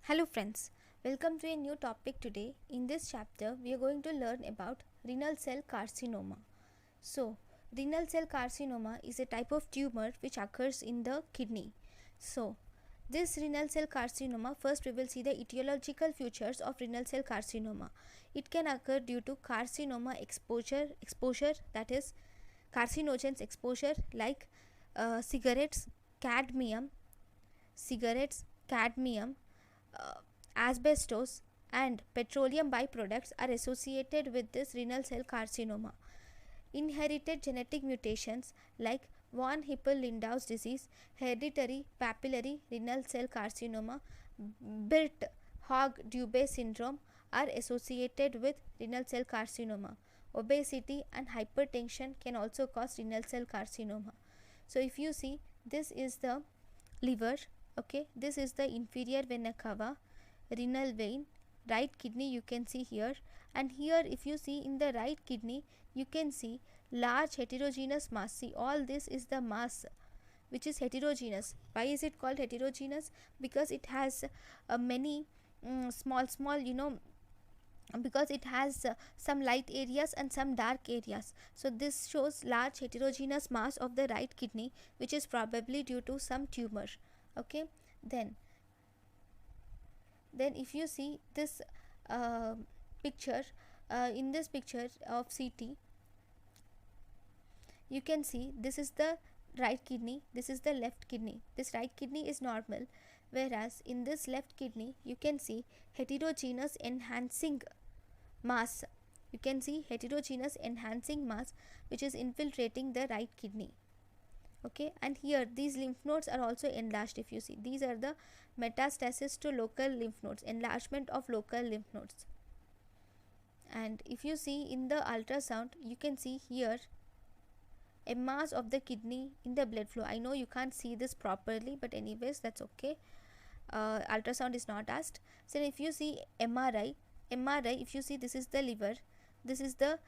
Hello friends, welcome to a new topic today. In this chapter, we are going to learn about renal cell carcinoma. So, renal cell carcinoma is a type of tumor which occurs in the kidney. So, this renal cell carcinoma, first we will see the etiological features of renal cell carcinoma. It can occur due to carcinoma exposure that is carcinogens exposure like cigarettes, cadmium, cigarettes, cadmium, uh, asbestos, and petroleum byproducts are associated with this renal cell carcinoma. Inherited genetic mutations like von Hippel-Lindau's disease, hereditary papillary renal cell carcinoma, Birt-Hogg-Dubé syndrome are associated with renal cell carcinoma. Obesity and hypertension can also cause renal cell carcinoma. So if you see, this is the liver, okay, this is the inferior vena cava, renal vein, right kidney you can see here, and here if you see in the right kidney you can see large heterogeneous mass. See, all this is the mass which is heterogeneous. Why is it called heterogeneous? Because it has many small because it has some light areas and some dark areas. So this shows large heterogeneous mass of the right kidney, which is probably due to some tumor. Okay, then if you see this uh, picture, in this picture of CT, you can see this is the right kidney, this is the left kidney. This right kidney is normal, whereas in this left kidney you can see heterogeneous enhancing mass. You can see heterogeneous enhancing mass which is infiltrating the right kidney. Okay, and here these lymph nodes are also enlarged. If you see, these are the metastasis to local lymph nodes, enlargement of local lymph nodes. And if you see in the ultrasound, you can see here a mass of the kidney in the blood flow. I know you can't see this properly, but anyways that's okay. Ultrasound is not asked. So if you see MRI, if you see, this is the liver, this is the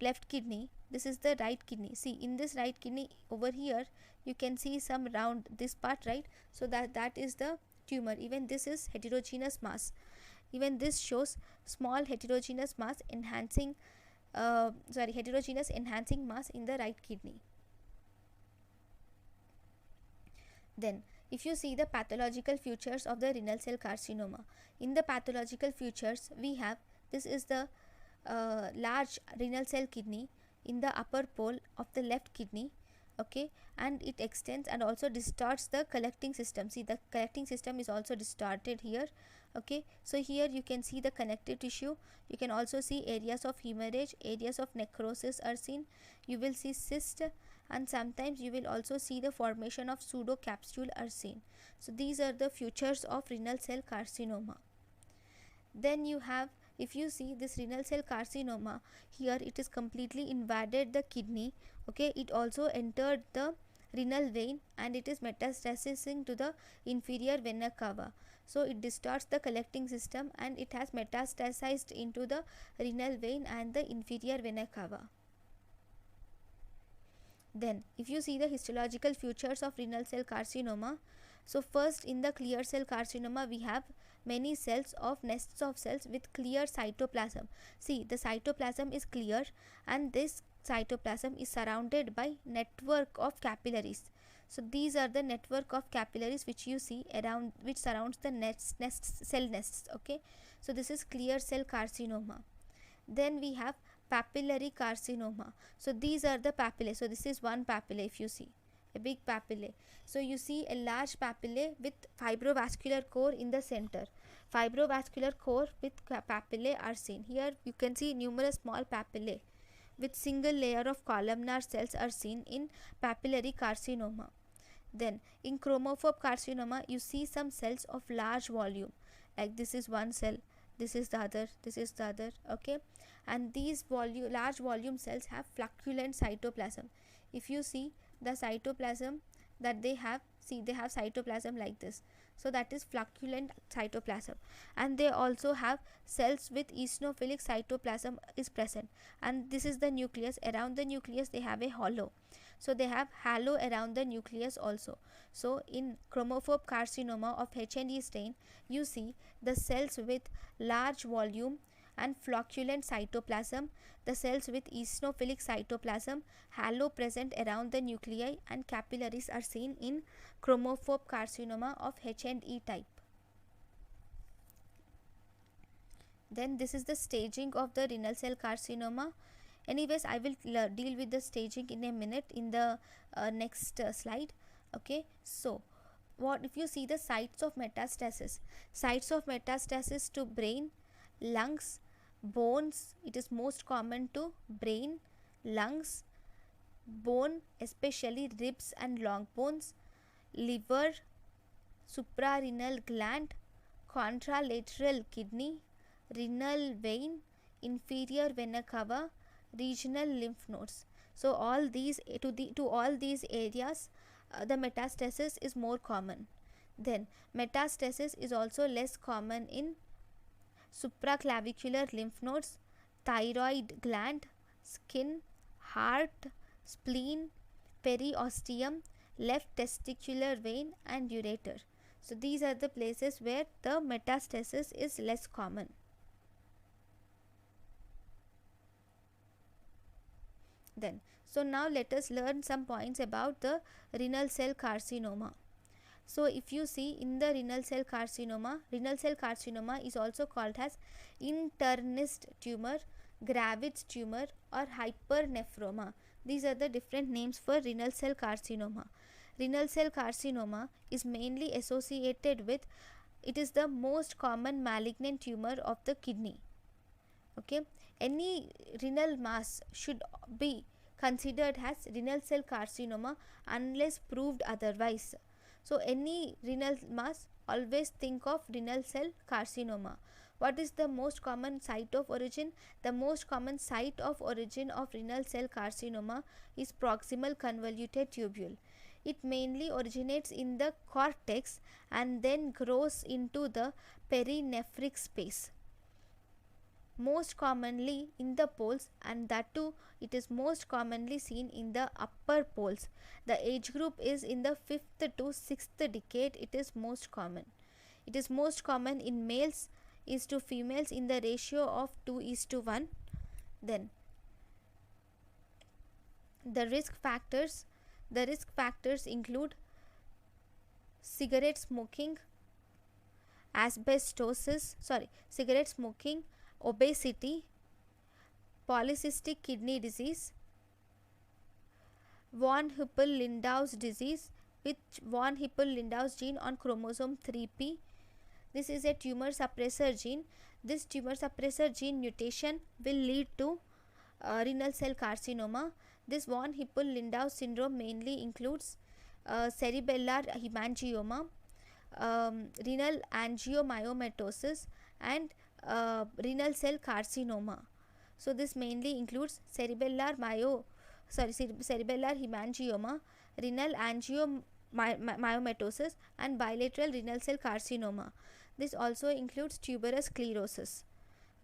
left kidney, this is the right kidney. See, in this right kidney over here you can see some round this part, right? So that is the tumor. Even this is heterogeneous mass. Even this shows small heterogeneous mass enhancing heterogeneous enhancing mass in the right kidney. Then if you see the pathological features of the renal cell carcinoma, in the pathological features we have, this is the large renal cell kidney in the upper pole of the left kidney, okay, and it extends and also distorts the collecting system. See, the collecting system is also distorted here, okay. So here you can see the connective tissue, you can also see areas of hemorrhage, areas of necrosis are seen, you will see cyst, and sometimes you will also see the formation of pseudocapsule are seen. So these are the features of renal cell carcinoma. Then you have, if you see this renal cell carcinoma, here it is completely invaded the kidney, okay, it also entered the renal vein and it is metastasizing to the inferior vena cava. So it distorts the collecting system and it has metastasized into the renal vein and the inferior vena cava. Then if you see the histological features of renal cell carcinoma, so first in the clear cell carcinoma we have many cells of nests of cells with clear cytoplasm. See, the cytoplasm is clear and this cytoplasm is surrounded by network of capillaries. So these are the network of capillaries which you see around, which surrounds the cell nests, okay. So this is clear cell carcinoma. Then we have papillary carcinoma. So these are the papillae. So this is one papillae, if you see a big papillae. So you see a large papillae with fibrovascular core in the center. Fibrovascular core with papillae are seen. Here you can see numerous small papillae with single layer of columnar cells are seen in papillary carcinoma. Then in chromophobe carcinoma you see some cells of large volume, like this is one cell, this is the other, this is the other, okay. And these large volume cells have flocculent cytoplasm. If you see the cytoplasm that they have, see, they have cytoplasm like this. So that is flocculent cytoplasm. And they also have cells with eosinophilic cytoplasm is present, and this is the nucleus. Around the nucleus they have a halo, so they have halo around the nucleus also. So in chromophobe carcinoma of H&E stain, you see the cells with large volume and flocculent cytoplasm, the cells with eosinophilic cytoplasm, halo present around the nuclei, and capillaries are seen in chromophobe carcinoma of H&E type. Then this is the staging of the renal cell carcinoma. Anyways, I will deal with the staging in a minute in the next slide. Okay, so what if you see the sites of metastasis? Sites of metastasis to brain, lungs, bones. It is most common to brain, lungs, bone, especially ribs and long bones, liver, suprarenal gland, contralateral kidney, renal vein, inferior vena cava, regional lymph nodes. So all these to all these areas the metastasis is more common. Then metastasis is also less common in supraclavicular lymph nodes, thyroid gland, skin, heart, spleen, periosteum, left testicular vein, and ureter. So these are the places where the metastasis is less common. Then, so now let us learn some points about the renal cell carcinoma. So if you see in the renal cell carcinoma is also called as internist tumor, Gravid's tumor, or hypernephroma. These are the different names for renal cell carcinoma. Renal cell carcinoma is mainly associated with, it is the most common malignant tumor of the kidney. Okay, any renal mass should be considered as renal cell carcinoma unless proved otherwise. So any renal mass, always think of renal cell carcinoma. What is the most common site of origin? The most common site of origin of renal cell carcinoma is proximal convoluted tubule. It mainly originates in the cortex and then grows into the perinephric space, most commonly in the poles, and that too it is most commonly seen in the upper poles. The age group is in the 5th to 6th decade. It is most common. It is most common in males is to females in the ratio of 2:1. Then the risk factors include cigarette smoking, cigarette smoking, obesity, polycystic kidney disease, von Hippel-Lindau's disease with von Hippel-Lindau's gene on chromosome 3p. This is a tumor suppressor gene. This tumor suppressor gene mutation will lead to renal cell carcinoma. This von Hippel-Lindau syndrome mainly includes cerebellar hemangioma, renal angiomyomatosis, and renal cell carcinoma. So this mainly includes cerebellar hemangioma, renal angiomyomatosis, and bilateral renal cell carcinoma. This also includes tuberous sclerosis.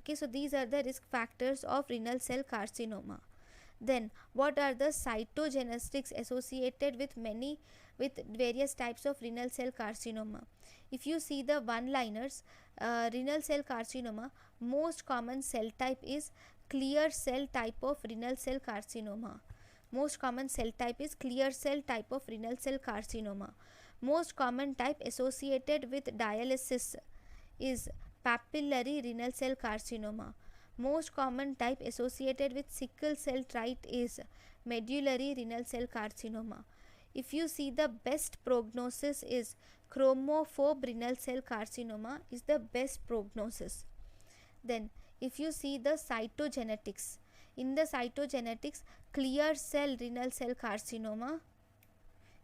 Okay, so these are the risk factors of renal cell carcinoma. Then what are the cytogenetics associated with various types of renal cell carcinoma? If you see the one-liners, renal cell carcinoma, most common cell type is clear cell type of renal cell carcinoma. Most common cell type is clear cell type of renal cell carcinoma. Most common type associated with dialysis is papillary renal cell carcinoma. Most common type associated with sickle cell trait is medullary renal cell carcinoma. If you see the best prognosis is chromophobe renal cell carcinoma is the best prognosis. Then if you see the cytogenetics, in the cytogenetics, clear cell renal cell carcinoma,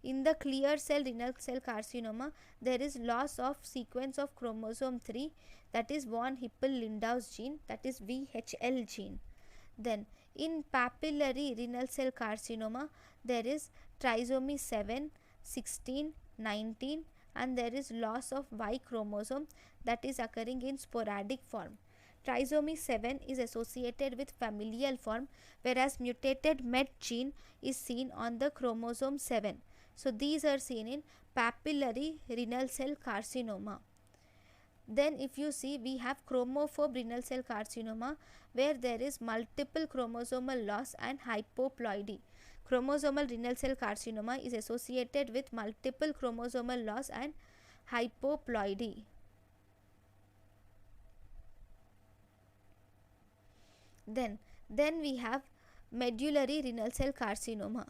in the clear cell renal cell carcinoma there is loss of sequence of chromosome 3, that is von Hippel-Lindau's gene, that is VHL gene. Then in papillary renal cell carcinoma there is trisomy 7, 16, 19, and there is loss of Y chromosome that is occurring in sporadic form. Trisomy 7 is associated with familial form, whereas mutated MET gene is seen on the chromosome 7. So these are seen in papillary renal cell carcinoma. Then if you see, we have chromophobe renal cell carcinoma, where there is multiple chromosomal loss and hypoploidy. Chromosomal renal cell carcinoma is associated with multiple chromosomal loss and hypoploidy. Then we have medullary renal cell carcinoma.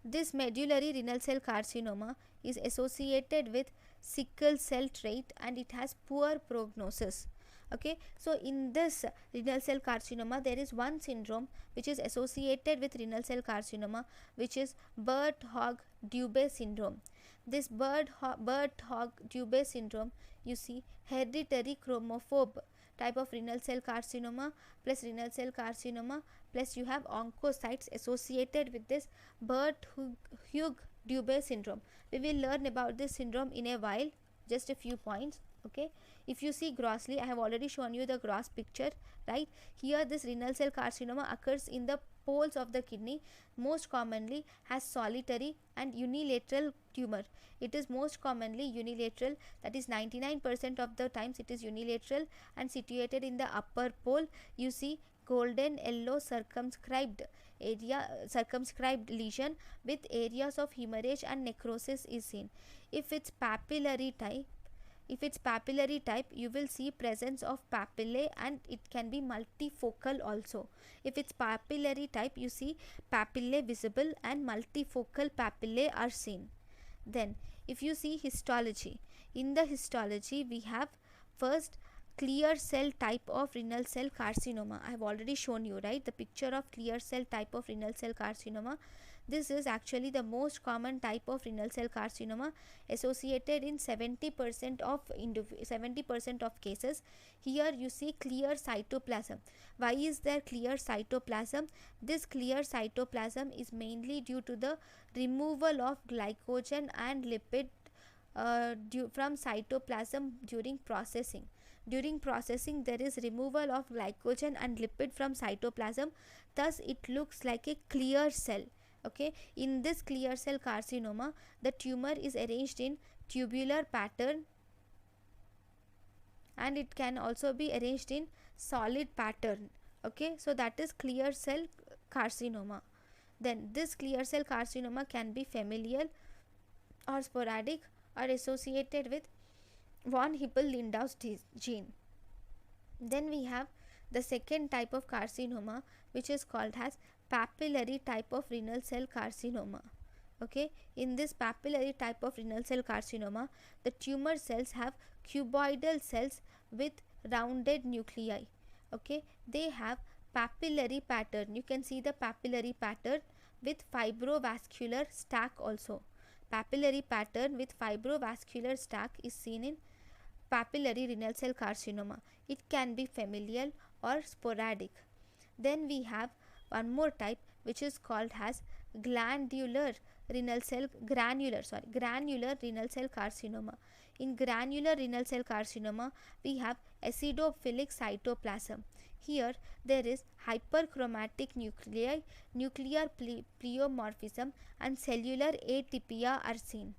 This medullary renal cell carcinoma is associated with sickle cell trait and it has poor prognosis. Okay, so in this renal cell carcinoma, there is one syndrome which is associated with renal cell carcinoma, which is Birt-Hogg-Dubé syndrome. This Birt-Hogg-Dubé syndrome, you see, hereditary chromophobe type of renal cell carcinoma plus renal cell carcinoma, plus you have oncocytes associated with this Birt-Hogg-Dubé syndrome. We will learn about this syndrome in a while, just a few points. Okay, if you see grossly, I have already shown you the gross picture, right? Here this renal cell carcinoma occurs in the poles of the kidney, most commonly has solitary and unilateral tumor. It is most commonly unilateral, that is 99% of the times it is unilateral and situated in the upper pole. You see golden yellow circumscribed lesion with areas of hemorrhage and necrosis is seen. If it's papillary type, you will see presence of papillae and it can be multifocal also. If it's papillary type, you see papillae visible and multifocal papillae are seen. Then if you see histology, in the histology we have first clear cell type of renal cell carcinoma. I have already shown you, right, the picture of clear cell type of renal cell carcinoma. This is actually the most common type of renal cell carcinoma, associated in 70% of cases. Here you see clear cytoplasm. Why is there clear cytoplasm? This clear cytoplasm is mainly due to the removal of glycogen and lipid from cytoplasm during processing. During processing, there is removal of glycogen and lipid from cytoplasm, thus it looks like a clear cell. Okay, in this clear cell carcinoma, the tumor is arranged in tubular pattern and it can also be arranged in solid pattern. Okay, so that is clear cell carcinoma. Then this clear cell carcinoma can be familial or sporadic or associated with von Hippel-Lindau's gene. Then we have the second type of carcinoma, which is called as papillary type of renal cell carcinoma. Okay, in this papillary type of renal cell carcinoma, the tumor cells have cuboidal cells with rounded nuclei. Okay, they have papillary pattern. You can see the papillary pattern with fibrovascular stack also. Papillary pattern with fibrovascular stack is seen in papillary renal cell carcinoma. It can be familial or sporadic. Then we have one more type, which is called as granular renal cell carcinoma. In granular renal cell carcinoma, we have acidophilic cytoplasm. Here there is hyperchromatic nuclei, nuclear pleomorphism and cellular atypia are seen.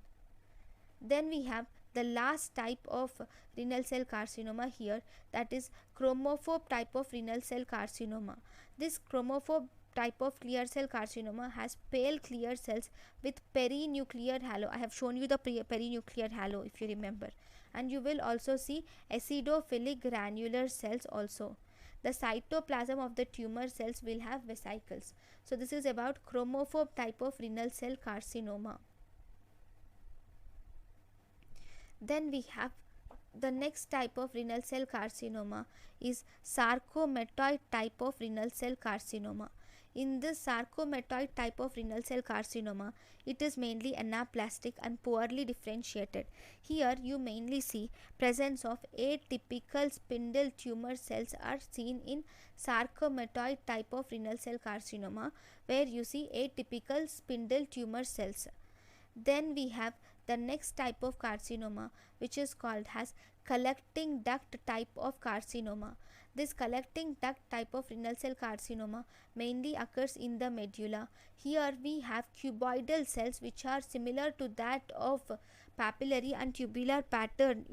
Then we have the last type of renal cell carcinoma here, that is chromophobe type of renal cell carcinoma. This chromophobe type of clear cell carcinoma has pale clear cells with perinuclear halo. I have shown you the perinuclear halo, if you remember, and you will also see acidophilic granular cells also. The cytoplasm of the tumor cells will have vesicles. So this is about chromophobe type of renal cell carcinoma. Then we have the next type of renal cell carcinoma is sarcomatoid type of renal cell carcinoma. In this sarcomatoid type of renal cell carcinoma, it is mainly anaplastic and poorly differentiated. Here you mainly see presence of atypical spindle tumor cells are seen in sarcomatoid type of renal cell carcinoma, where you see atypical spindle tumor cells. Then we have the next type of carcinoma, which is called as collecting duct type of carcinoma. This collecting duct type of renal cell carcinoma mainly occurs in the medulla. Here we have cuboidal cells which are similar to that of papillary and tubular pattern.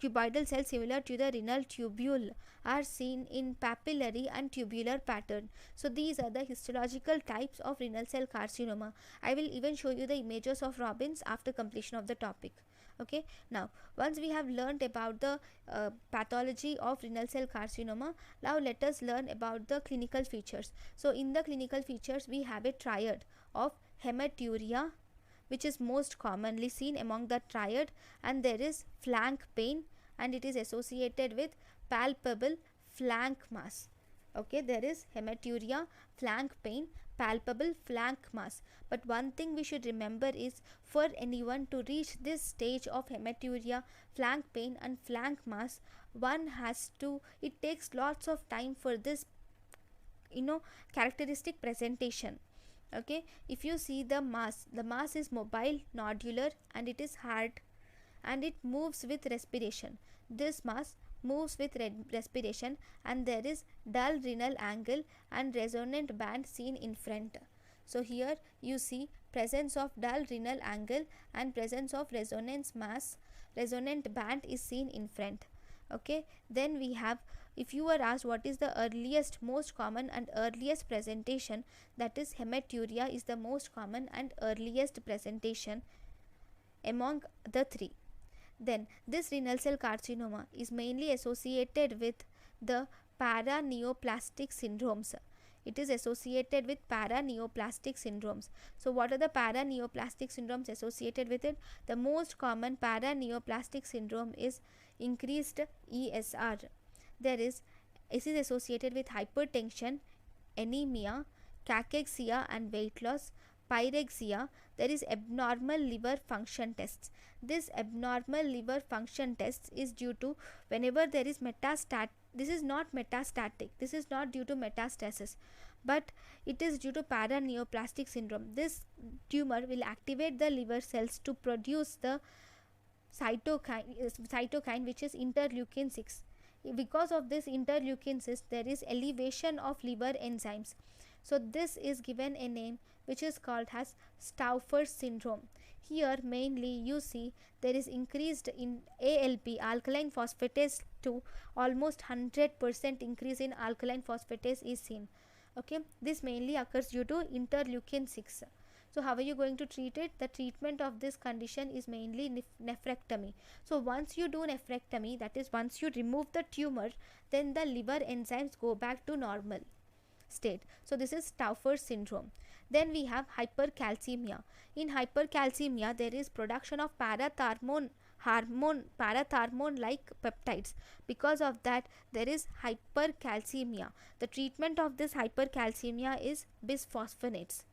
Cuboidal cells similar to the renal tubule are seen in papillary and tubular pattern. So these are the histological types of renal cell carcinoma. I will even show you the images of Robbins after completion of the topic. Okay, now once we have learned about the pathology of renal cell carcinoma, now let us learn about the clinical features. So in the clinical features we have a triad of hematuria, which is most commonly seen among the triad, and there is flank pain, and it is associated with palpable flank mass. Okay, there is hematuria, flank pain, palpable flank mass. But one thing we should remember is, for anyone to reach this stage of hematuria, flank pain and flank mass, it takes lots of time for this characteristic presentation. Okay, if you see the mass is mobile, nodular, and it is hard, and it moves with respiration. This mass moves with respiration, and there is dull renal angle and resonant band seen in front. So here you see presence of dull renal angle and presence of resonant band is seen in front. Okay, then we have, if you are asked what is the earliest, most common and earliest presentation, that is hematuria is the most common and earliest presentation among the three. Then this renal cell carcinoma is mainly associated with the paraneoplastic syndromes. It is associated with paraneoplastic syndromes. So what are the paraneoplastic syndromes associated with it? The most common paraneoplastic syndrome is increased ESR. It is associated with hypertension, anemia, cachexia and weight loss, pyrexia. There is abnormal liver function tests. This abnormal liver function tests is due to whenever there is this is not metastatic, this is not due to metastasis, but it is due to paraneoplastic syndrome. This tumor will activate the liver cells to produce the cytokine which is interleukin 6. Because of this interleukin 6, there is elevation of liver enzymes. So this is given a name which is called as Stauffer syndrome. Here mainly you see there is increased in ALP, alkaline phosphatase, to almost 100% increase in alkaline phosphatase is seen. Okay, this mainly occurs due to interleukin 6. So how are you going to treat it? The treatment of this condition is mainly nephrectomy. So once you do nephrectomy, that is once you remove the tumor, then the liver enzymes go back to normal state. So this is Stauffer syndrome. Then we have hypercalcemia. In hypercalcemia, there is production of parathyroid like peptides. Because of that, there is hypercalcemia. The treatment of this hypercalcemia is bisphosphonates.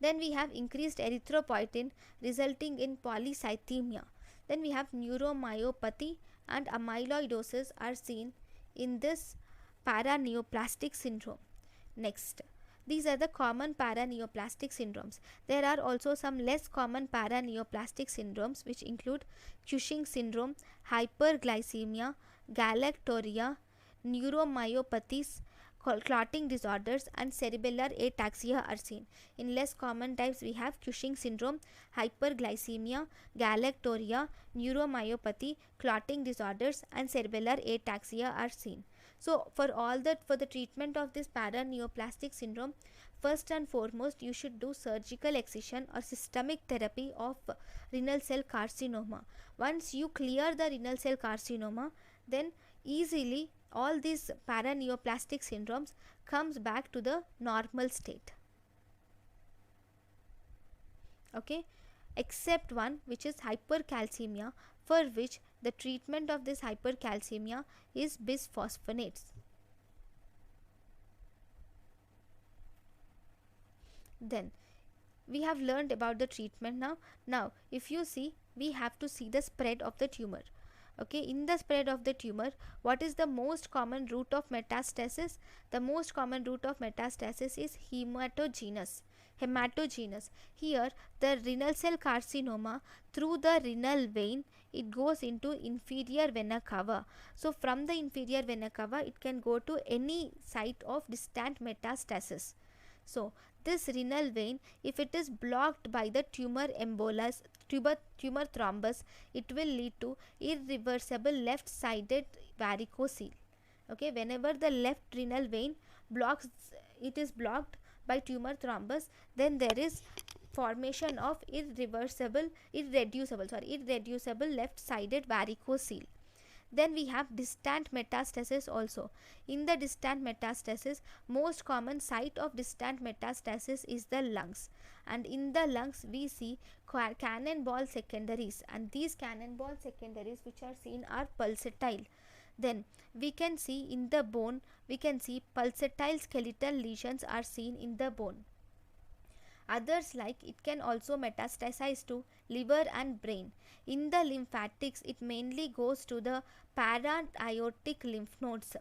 Then we have increased erythropoietin resulting in polycythemia. Then we have neuromyopathy and amyloidosis are seen in this paraneoplastic syndrome. Next, these are the common paraneoplastic syndromes. There are also some less common paraneoplastic syndromes which include Cushing syndrome, hyperglycemia, galactorrhea, neuromyopathies, clotting disorders and cerebellar ataxia are seen. In less common types we have Cushing syndrome, hyperglycemia, galactorrhea, neuromyopathy, clotting disorders and cerebellar ataxia are seen. So for the treatment of this paraneoplastic syndrome, first and foremost you should do surgical excision or systemic therapy of renal cell carcinoma. Once you clear the renal cell carcinoma, then easily all these paraneoplastic syndromes comes back to the normal state. Okay, except one, which is hypercalcemia, for which the treatment of this hypercalcemia is bisphosphonates. Then we have learned about the treatment now. If you see, we have to see the spread of the tumor. Okay, in the spread of the tumor, what is the most common route of metastasis? The most common route of metastasis is hematogenous. hematogenous. Here the renal cell carcinoma, through the renal vein it goes into inferior vena cava. So from the inferior vena cava it can go to any site of distant metastasis. So this renal vein, if it is blocked by the tumor embolus, tumor thrombus, it will lead to irreversible left sided varicocele. Okay, whenever the left renal vein blocks, it is blocked by tumor thrombus, then there is formation of irreducible left sided varicocele. Then we have distant metastasis also. In the distant metastasis, most common site of distant metastasis is the lungs, and in the lungs we see cannonball secondaries, and these cannonball secondaries which are seen are pulsatile. Then we can see in the bone, we can see pulsatile skeletal lesions are seen in the bone. Others, like it can also metastasize to liver and brain. In the lymphatics, it mainly goes to the para-aortic lymph nodes.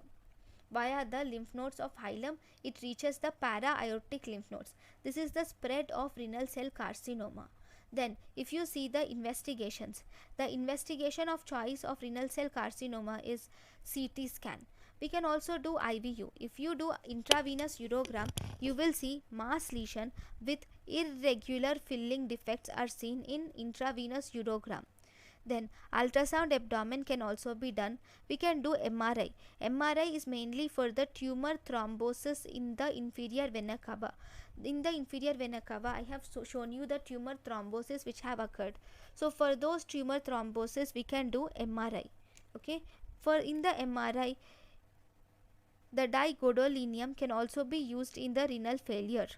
Via the lymph nodes of hilum, it reaches the para-aortic lymph nodes. This is the spread of renal cell carcinoma. Then if you see the investigations, the investigation of choice of renal cell carcinoma is CT scan. We can also do IVU. If you do intravenous urogram, you will see mass lesion with irregular filling defects are seen in intravenous urogram. Then ultrasound abdomen can also be done. We can do MRI. MRI is mainly for the tumor thrombosis in the inferior vena cava. In the inferior vena cava, I have shown you the tumor thrombosis which have occurred. So for those tumor thrombosis, we can do MRI. Okay. For in the MRI, the digodolinium can also be used in the renal failure.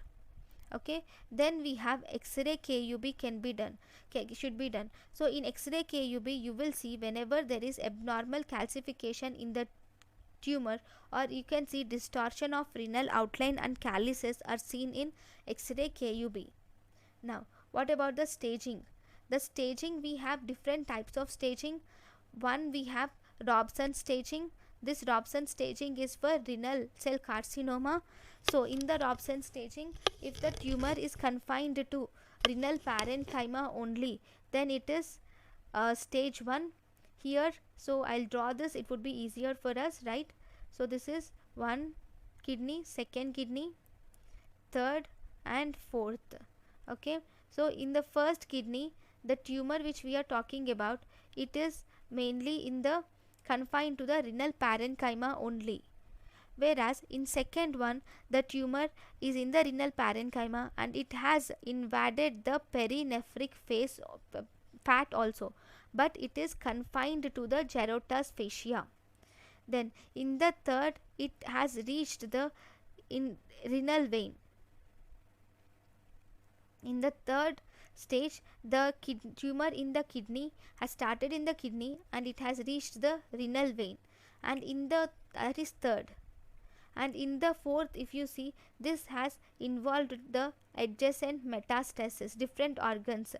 Okay, then we have X-ray KUB should be done. So in X-ray KUB, you will see whenever there is abnormal calcification in the tumor, or you can see distortion of renal outline and calyces are seen in X-ray KUB. Now what about the staging? The staging, we have different types of staging. One, we have Robson staging. This Robson staging is for renal cell carcinoma. So in the Robson staging, if the tumor is confined to renal parenchyma only, then it is stage 1 here. So I'll draw this, it would be easier for us, right? So this is 1 kidney, 2nd kidney, 3rd and 4th. Okay, so in the first kidney, the tumor which we are talking about, it is mainly in the confined to the renal parenchyma only, whereas in second one the tumor is in the renal parenchyma and it has invaded the perinephric phase of fat also, but it is confined to the Gerota's fascia. Then in the third, it has reached the renal vein. In the third stage, the tumor in the kidney has started in the kidney and it has reached the renal vein, and in the that is third. And in the fourth, if you see, this has involved the adjacent metastasis, different organs.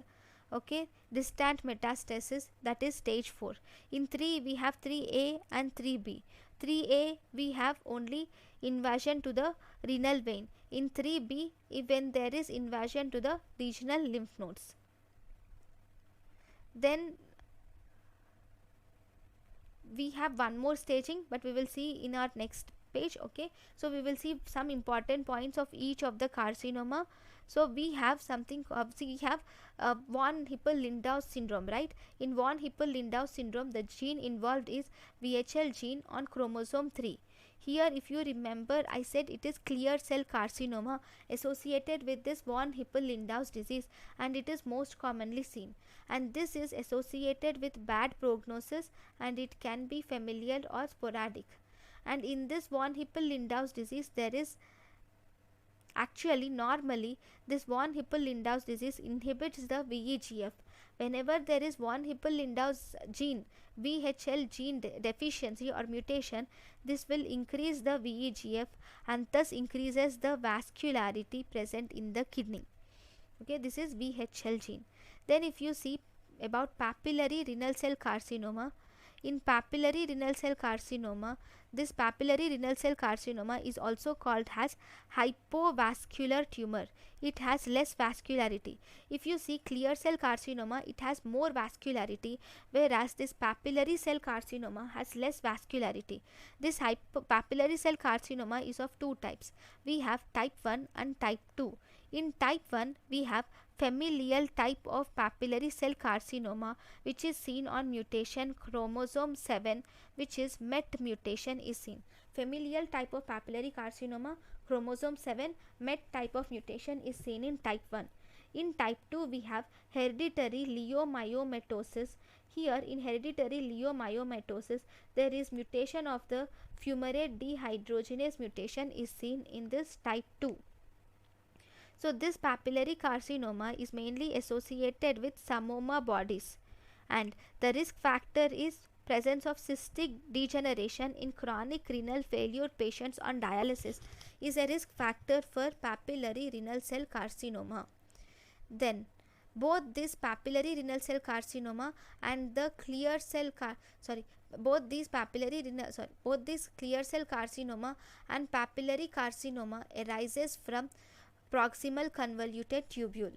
Okay, distant metastasis, that is stage 4. In 3 we have 3A and 3B. 3A we have only invasion to the renal vein. In 3B, when there is invasion to the regional lymph nodes. Then we have one more staging, but we will see in our next page. Okay, so we will see some important points of each of the carcinoma. So we have something, we have von Hippel-Lindau syndrome, right? In von Hippel-Lindau syndrome, the gene involved is VHL gene on chromosome 3. Here, if you remember, I said it is clear cell carcinoma associated with this von Hippel-Lindau's disease, and it is most commonly seen. And this is associated with bad prognosis, and it can be familial or sporadic. And in this von Hippel-Lindau's disease, there is actually, normally, this von Hippel-Lindau's disease inhibits the VEGF. Whenever there is von Hippel-Lindau's gene, VHL gene deficiency or mutation, this will increase the VEGF and thus increases the vascularity present in the kidney. Okay, this is VHL gene. Then if you see about papillary renal cell carcinoma, in papillary renal cell carcinoma, This papillary renal cell carcinoma is also called as hypovascular tumor. It has less vascularity. If you see clear cell carcinoma, it has more vascularity, whereas this papillary cell carcinoma has less vascularity. This papillary cell carcinoma is of two types. We have type 1 and type 2. In type 1, we have familial type of papillary cell carcinoma, which is seen on mutation chromosome 7, which is MET mutation is seen. Familial type of papillary carcinoma, chromosome 7, MET type of mutation is seen in type 1. In type 2, we have hereditary leiomyomatosis. Here in hereditary leiomyomatosis, there is mutation of the fumarate dehydrogenase mutation is seen in this type 2. So this papillary carcinoma is mainly associated with Psammoma bodies, and the risk factor is presence of cystic degeneration in chronic renal failure patients on dialysis is a risk factor for papillary renal cell carcinoma. Then both this papillary renal cell carcinoma and the clear cell both these clear cell carcinoma and papillary carcinoma arises from proximal convoluted tubule.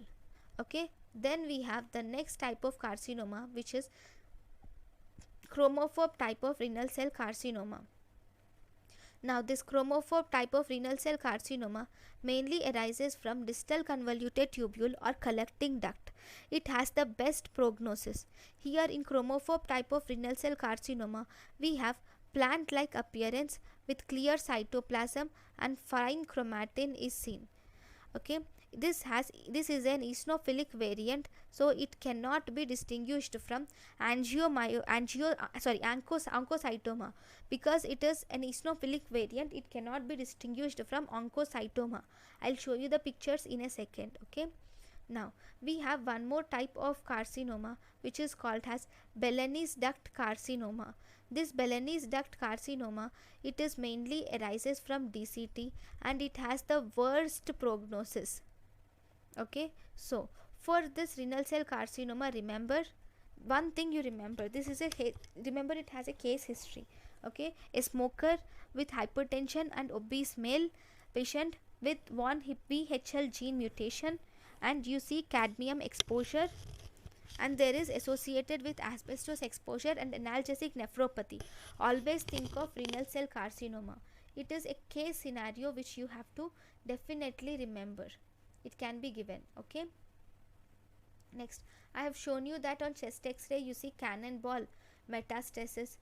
Okay, then we have the next type of carcinoma, which is chromophobe type of renal cell carcinoma. Now this chromophobe type of renal cell carcinoma mainly arises from distal convoluted tubule or collecting duct. It has the best prognosis. Here in chromophobe type of renal cell carcinoma, we have plant-like appearance with clear cytoplasm and fine chromatin is seen. Okay, this is an eosinophilic variant, so it cannot be distinguished from oncocytoma. Because it is an eosinophilic variant, it cannot be distinguished from oncocytoma. I'll show you the pictures in a second. Okay, now we have one more type of carcinoma, which is called as Belleni's duct carcinoma. This Belleni's duct carcinoma, it is mainly arises from DCT and it has the worst prognosis. Okay, so for this renal cell carcinoma, remember one thing you remember, this is remember it has a case history. Okay, a smoker with hypertension and obese male patient with one VHL gene mutation, and you see cadmium exposure, and there is associated with asbestos exposure and analgesic nephropathy. Always think of renal cell carcinoma. It is a case scenario which you have to definitely remember. It can be given. Okay, next I have shown you that on chest x-ray you see cannonball metastasis.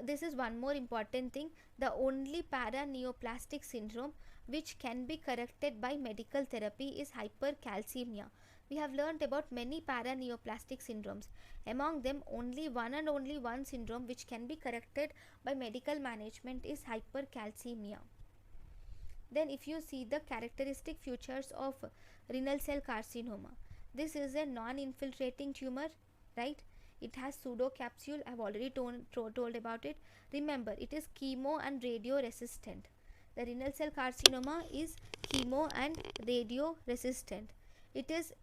This is one more important thing. The only paraneoplastic syndrome which can be corrected by medical therapy is hypercalcemia. We have learnt about many paraneoplastic syndromes. Among them, only one syndrome which can be corrected by medical management is hypercalcemia. Then if you see the characteristic features of renal cell carcinoma, this is a non-infiltrating tumor, right? It has pseudocapsule. I have already told about it. Remember, it is chemo and radio resistant. The renal cell carcinoma is chemo and radio resistant. It is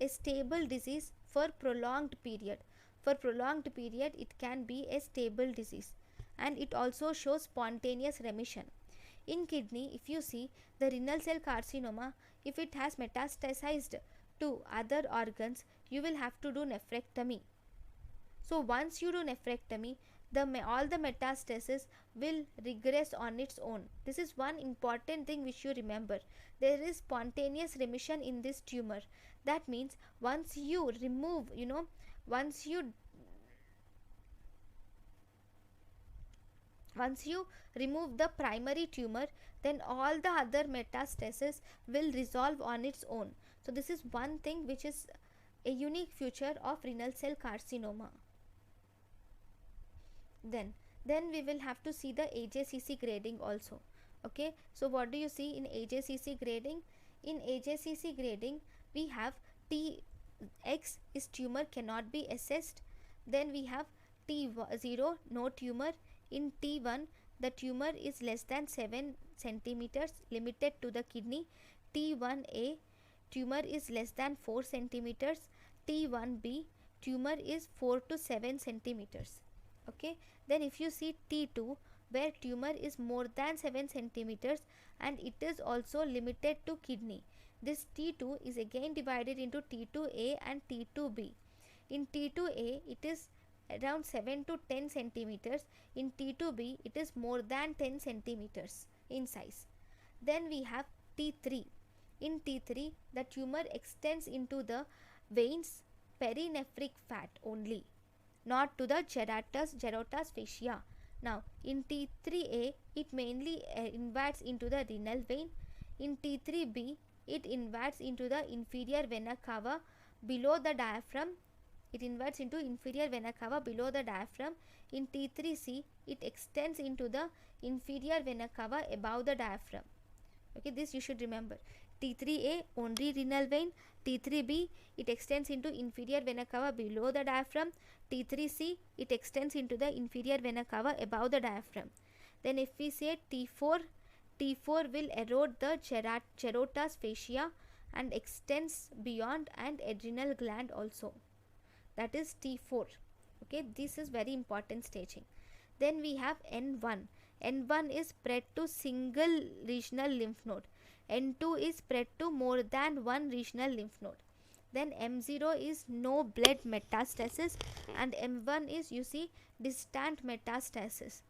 a stable disease for prolonged period. For prolonged period, it can be a stable disease, and it also shows spontaneous remission. In kidney, if you see the renal cell carcinoma, if it has metastasized to other organs, you will have to do nephrectomy. So once you do nephrectomy, all the metastasis will regress on its own. This is one important thing which you remember. There is spontaneous remission in this tumor. That means once you remove, once you remove the primary tumor, then all the other metastasis will resolve on its own. So this is one thing which is a unique feature of renal cell carcinoma. Then we will have to see the AJCC grading also. Okay, so what do you see in AJCC grading? In AJCC grading, we have Tx is tumor cannot be assessed. Then we have T0 no tumor. In T1, the tumor is less than 7 centimeters, limited to the kidney. T1a, tumor is less than 4 centimeters. T1b, tumor is 4 to 7 centimeters. Okay, then if you see T2, where tumor is more than 7 centimeters and it is also limited to kidney. This T2 is again divided into T2A and T2B. In T2A it is around 7 to 10 centimeters. In T2B it is more than 10 centimeters in size. Then we have T3. In T3 the tumor extends into the veins perinephric fat only, not to the gerotas fascia. Now in T3A it mainly invads into the renal vein. In T3B it invads into the inferior vena cava below the diaphragm. It inverts into inferior vena cava below the diaphragm. In T3C it extends into the inferior vena cava above the diaphragm. Okay, this you should remember. T3A only renal vein. T3B it extends into inferior vena cava below the diaphragm. T3C it extends into the inferior vena cava above the diaphragm. Then if we say T4, T4 will erode the gerotas fascia and extends beyond and adrenal gland also. That is T4. Okay, this is very important staging. Then we have N1. N1 is spread to single regional lymph node. N2 is spread to more than one regional lymph node. Then M0 is no blood metastasis and M1 is, you see, distant metastasis.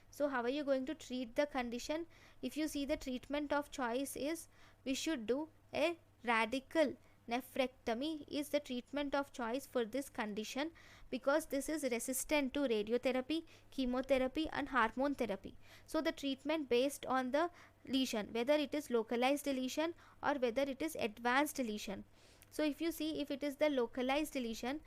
So how are you going to treat the condition? If you see, the treatment of choice is, we should do a radical nephrectomy is the treatment of choice for this condition, because this is resistant to radiotherapy, chemotherapy and hormone therapy. So the treatment based on the lesion, whether it is localized lesion or whether it is advanced lesion. So if you see, if it is the localized lesion,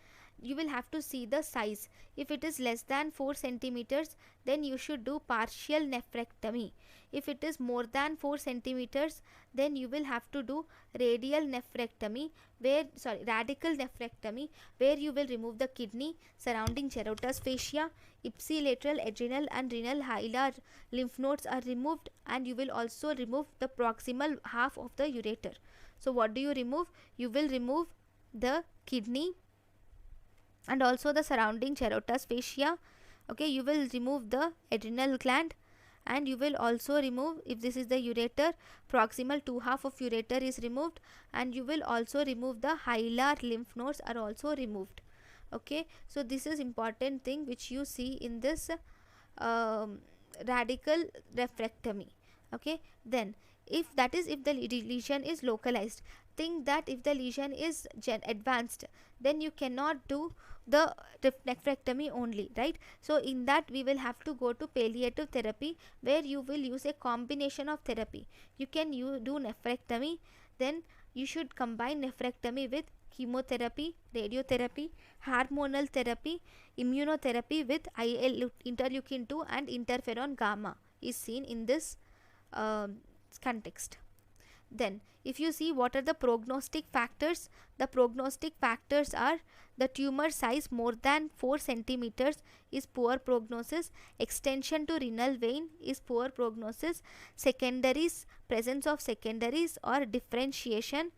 you will have to see the size. If it is less than 4 centimeters, then you should do partial nephrectomy. If it is more than 4 centimeters, then you will have to do radical nephrectomy, where you will remove the kidney, surrounding gerotas fascia, ipsilateral, adrenal and renal hilar lymph nodes are removed, and you will also remove the proximal half of the ureter. So what do you remove? You will remove the kidney and also the surrounding gerotas fascia. Okay, you will remove the adrenal gland, and you will also remove, if this is the ureter, proximal 2/2 of ureter is removed, and you will also remove the hilar lymph nodes are also removed. Okay, so this is important thing which you see in this radical nephrectomy. Okay, then if the lesion is localized, think that if the lesion is advanced, then you cannot do the nephrectomy only, right? So in that we will have to go to palliative therapy, where you will use a combination of therapy. You can do nephrectomy, then you should combine nephrectomy with chemotherapy, radiotherapy, hormonal therapy, immunotherapy with interleukin 2 and interferon gamma is seen in this context. Then if you see, what are the prognostic factors? The prognostic factors are the tumor size more than 4 centimeters is poor prognosis, extension to renal vein is poor prognosis, secondaries, presence of secondaries or differentiation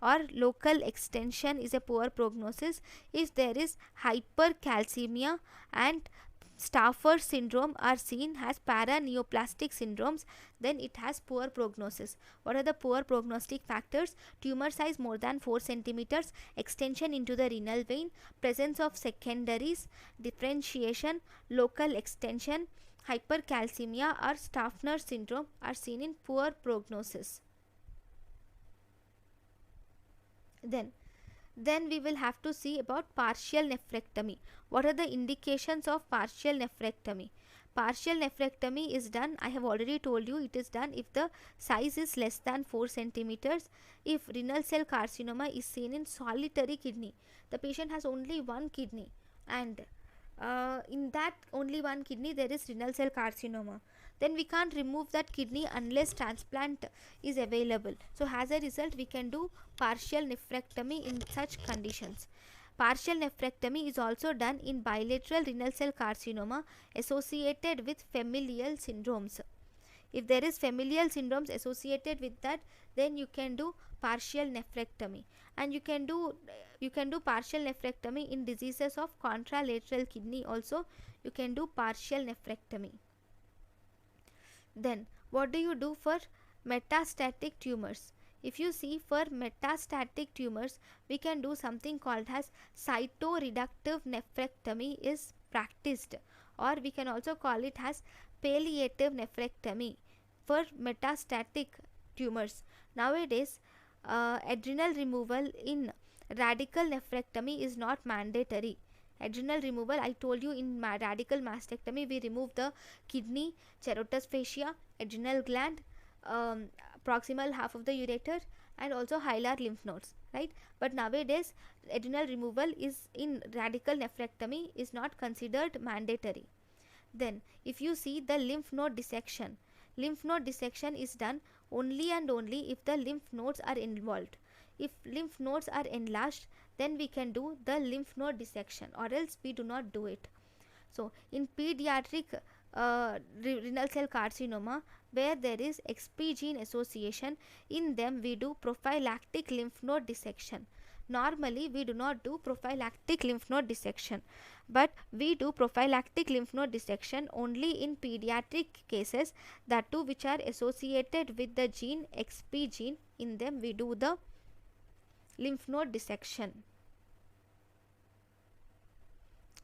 or local extension is a poor prognosis. If there is hypercalcemia and Stafford syndrome are seen as paraneoplastic syndromes, then it has poor prognosis. What are the poor prognostic factors? Tumor size more than 4 centimeters, extension into the renal vein, presence of secondaries, differentiation, local extension, hypercalcemia or Stafford syndrome are seen in poor prognosis. Then we will have to see about partial nephrectomy. What are the indications of partial nephrectomy? Partial nephrectomy is done, I have already told you, it is done if the size is less than 4 centimeters, if renal cell carcinoma is seen in solitary kidney. The patient has only one kidney, and in that only one kidney there is renal cell carcinoma. Then we can't remove that kidney unless transplant is available. So as a result, we can do partial nephrectomy in such conditions. Partial nephrectomy is also done in bilateral renal cell carcinoma associated with familial syndromes. If there is familial syndromes associated with that, then you can do partial nephrectomy, and you can do partial nephrectomy in diseases of contralateral kidney also. You can do partial nephrectomy. Then what do you do for metastatic tumors? If you see, for metastatic tumors, we can do something called as cytoreductive nephrectomy is practiced, or we can also call it as palliative nephrectomy for metastatic tumors. Nowadays, adrenal removal in radical nephrectomy is not mandatory. Adrenal removal, I told you, in radical mastectomy we remove the kidney, carotis fascia, adrenal gland, proximal half of the ureter, and also hilar lymph nodes, right? But nowadays adrenal removal is in radical nephrectomy is not considered mandatory. Then if you see the lymph node dissection is done only and only if the lymph nodes are involved. If lymph nodes are enlarged, then we can do the lymph node dissection, or else we do not do it. So in pediatric renal cell carcinoma, where there is XP gene association, in them we do prophylactic lymph node dissection. Normally we do not do prophylactic lymph node dissection, but we do prophylactic lymph node dissection only in pediatric cases, that too which are associated with the gene XP gene. In them we do the lymph node dissection.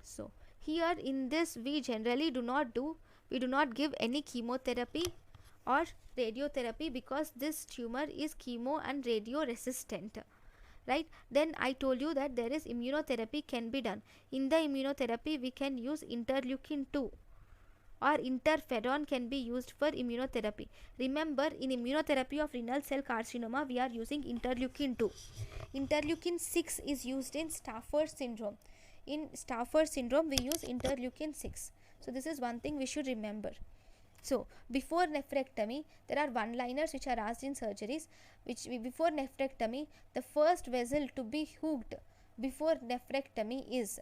So here in this we generally do not give any chemotherapy or radiotherapy, because this tumor is chemo and radio resistant, right? Then I told you that there is immunotherapy can be done. In the immunotherapy we can use interleukin 2 or interferon can be used for immunotherapy. Remember, in immunotherapy of renal cell carcinoma we are using interleukin 2. Interleukin 6 is used in Stafford syndrome. In Stafford syndrome we use interleukin 6. So this is one thing we should remember. So before nephrectomy, there are one-liners which are asked in surgeries, which before nephrectomy, the first vessel to be hooked before nephrectomy is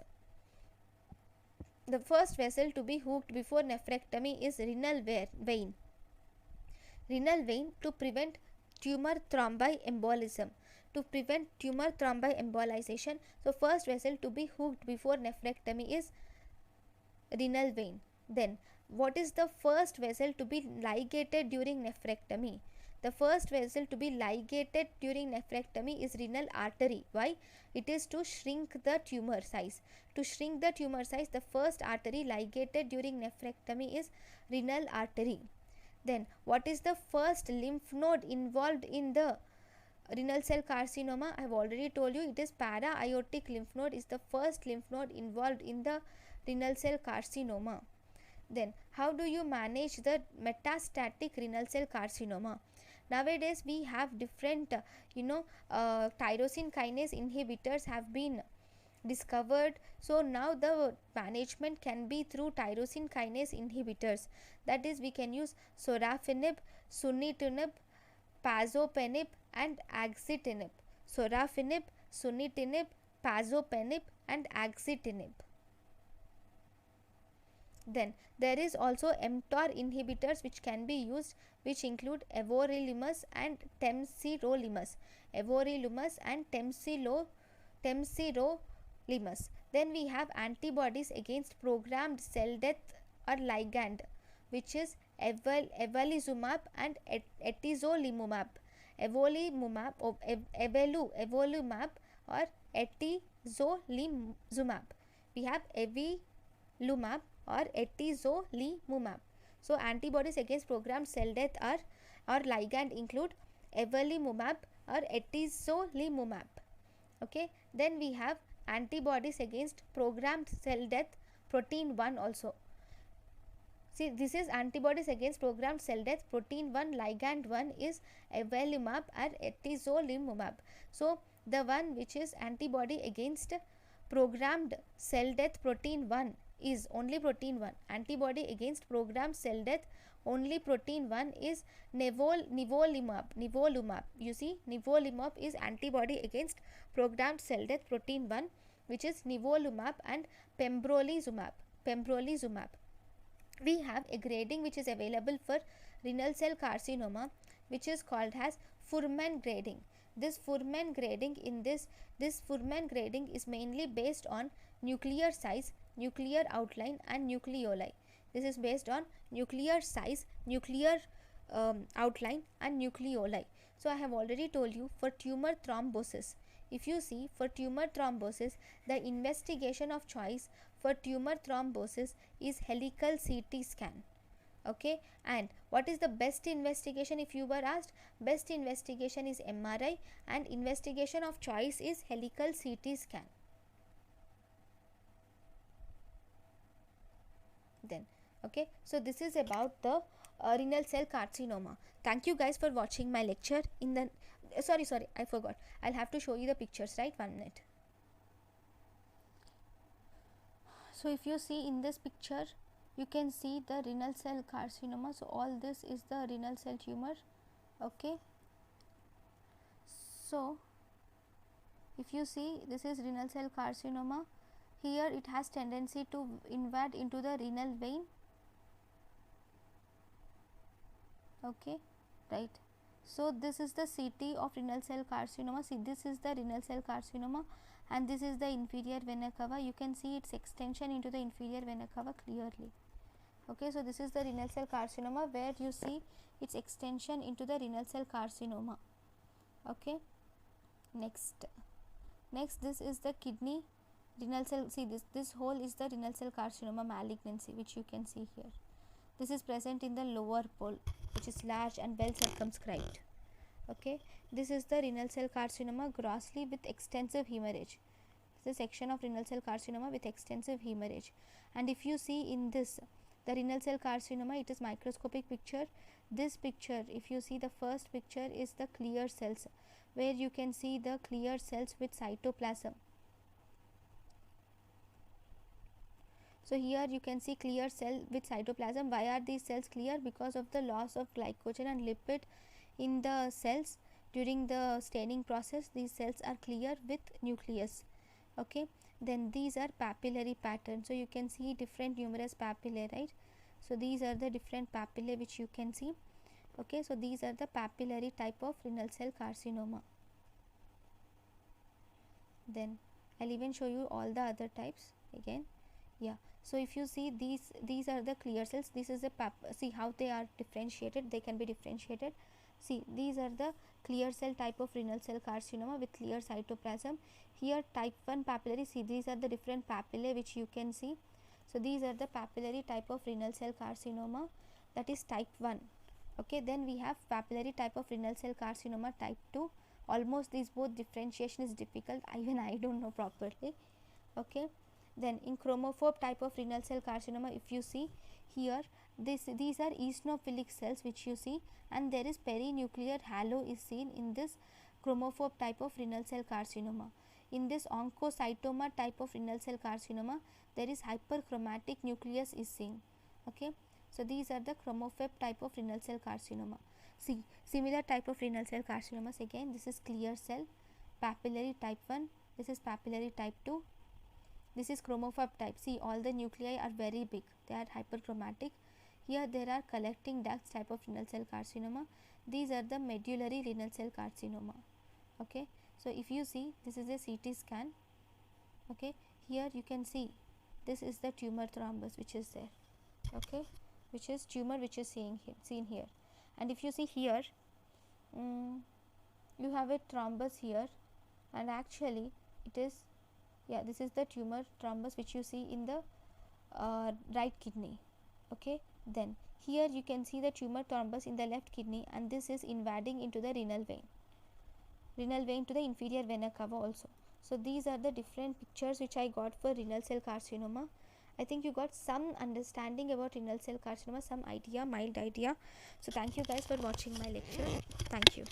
renal vein. Renal vein to prevent tumor thromboembolism. So first vessel to be hooked before nephrectomy is renal vein. Then what is the first vessel to be ligated during nephrectomy? The first vessel to be ligated during nephrectomy is renal artery. Why? It is to shrink the tumor size. The first artery ligated during nephrectomy is renal artery. Then what is the first lymph node involved in the renal cell carcinoma? I have already told you, it is para-aortic lymph node is the first lymph node involved in the renal cell carcinoma. Then how do you manage the metastatic renal cell carcinoma? Nowadays we have different tyrosine kinase inhibitors have been discovered. So now the management can be through tyrosine kinase inhibitors. That is, we can use sorafenib, sunitinib, pazopenib and axitinib. Sorafenib, sunitinib, pazopenib and axitinib. Then there is also mTOR inhibitors which can be used, which include everolimus and temsirolimus. Then we have antibodies against programmed cell death or ligand, which is evolizumab and etezolizumab. Evolumab or etezolizumab. We have evolumab or etezolizumab. So antibodies against programmed cell death or ligand include evolumab or etezolizumab. Okay, then we have antibodies against programmed cell death protein 1 also. See, this is antibodies against programmed cell death protein 1, ligand 1 is evolumab or etezolizumab. So the one which is antibody against programmed cell death protein 1 is only protein 1. Antibody against programmed cell death only protein 1 is nivolumab. You see, nivolumab is antibody against programmed cell death protein 1, which is nivolumab and pembrolizumab. We have a grading which is available for renal cell carcinoma, which is called as Fuhrman grading. This Fuhrman grading is mainly based on nuclear size, nuclear outline and nucleoli. This is based on nuclear size, nuclear outline and nucleoli. So I have already told you for tumor thrombosis. If you see, for tumor thrombosis, the investigation of choice for tumor thrombosis is helical CT scan. Okay, and what is the best investigation if you were asked? Best investigation is MRI and investigation of choice is helical CT scan. Then okay, so this is about the renal cell carcinoma. Thank you guys for watching my lecture. In the sorry I forgot, I'll have to show you the pictures, right? 1 minute. So if you see in this picture, you can see the renal cell carcinoma. So all this is the renal cell tumor. Okay, so if you see, this is renal cell carcinoma. Here it has tendency to invade into the renal vein. Okay, right. So this is the CT of renal cell carcinoma. See, this is the renal cell carcinoma and this is the inferior vena cava. You can see its extension into the inferior vena cava clearly. Okay, so this is the renal cell carcinoma where you see its extension into the renal cell carcinoma. Okay, next this is the kidney renal cell. See, this hole is the renal cell carcinoma malignancy, which you can see here. This is present in the lower pole, which is large and well circumscribed. Okay, this is the renal cell carcinoma grossly with extensive hemorrhage. This is a section of renal cell carcinoma with extensive hemorrhage. And if you see in this, the renal cell carcinoma, it is microscopic picture. This picture, if you see, the first picture is the clear cells, where you can see the clear cells with cytoplasm. So here you can see clear cell with cytoplasm. Why are these cells clear? Because of the loss of glycogen and lipid in the cells during the staining process. These cells are clear with nucleus. Okay, then these are papillary pattern. So you can see different numerous papillae, right? So these are the different papillae which you can see. Okay, so these are the papillary type of renal cell carcinoma. Then I'll even show you all the other types again. Yeah, so if you see, these are the clear cells. This is a see how they are differentiated. They can be differentiated. See, these are the clear cell type of renal cell carcinoma with clear cytoplasm. Here type 1 papillary. See, these are the different papillae which you can see. So these are the papillary type of renal cell carcinoma, that is type 1. Okay, then we have papillary type of renal cell carcinoma type 2. Almost these both differentiation is difficult, even I don't know properly. Okay, then in chromophobe type of renal cell carcinoma, if you see here, these are eosinophilic cells which you see, and there is perinuclear halo is seen in this chromophobe type of renal cell carcinoma. In this oncocytoma type of renal cell carcinoma, there is hyperchromatic nucleus is seen. Okay, so these are the chromophobe type of renal cell carcinoma. See, similar type of renal cell carcinomas again. This is clear cell, papillary type 1. This is papillary type 2. This is chromophobe type. See, all the nuclei are very big. They are hyperchromatic. Here there are collecting ducts type of renal cell carcinoma. These are the medullary renal cell carcinoma. Okay, so if you see, this is a CT scan. Okay, here you can see this is the tumor thrombus which is there. Okay, which is tumor which is seen here. And if you see here, you have a thrombus here, and actually it is, yeah, this is the tumor thrombus which you see in the right kidney. Okay, then here you can see the tumor thrombus in the left kidney, and this is invading into the renal vein to the inferior vena cava also. So these are the different pictures which I got for renal cell carcinoma. I think you got some understanding about renal cell carcinoma, some idea, mild idea. So thank you guys for watching my lecture. Thank you.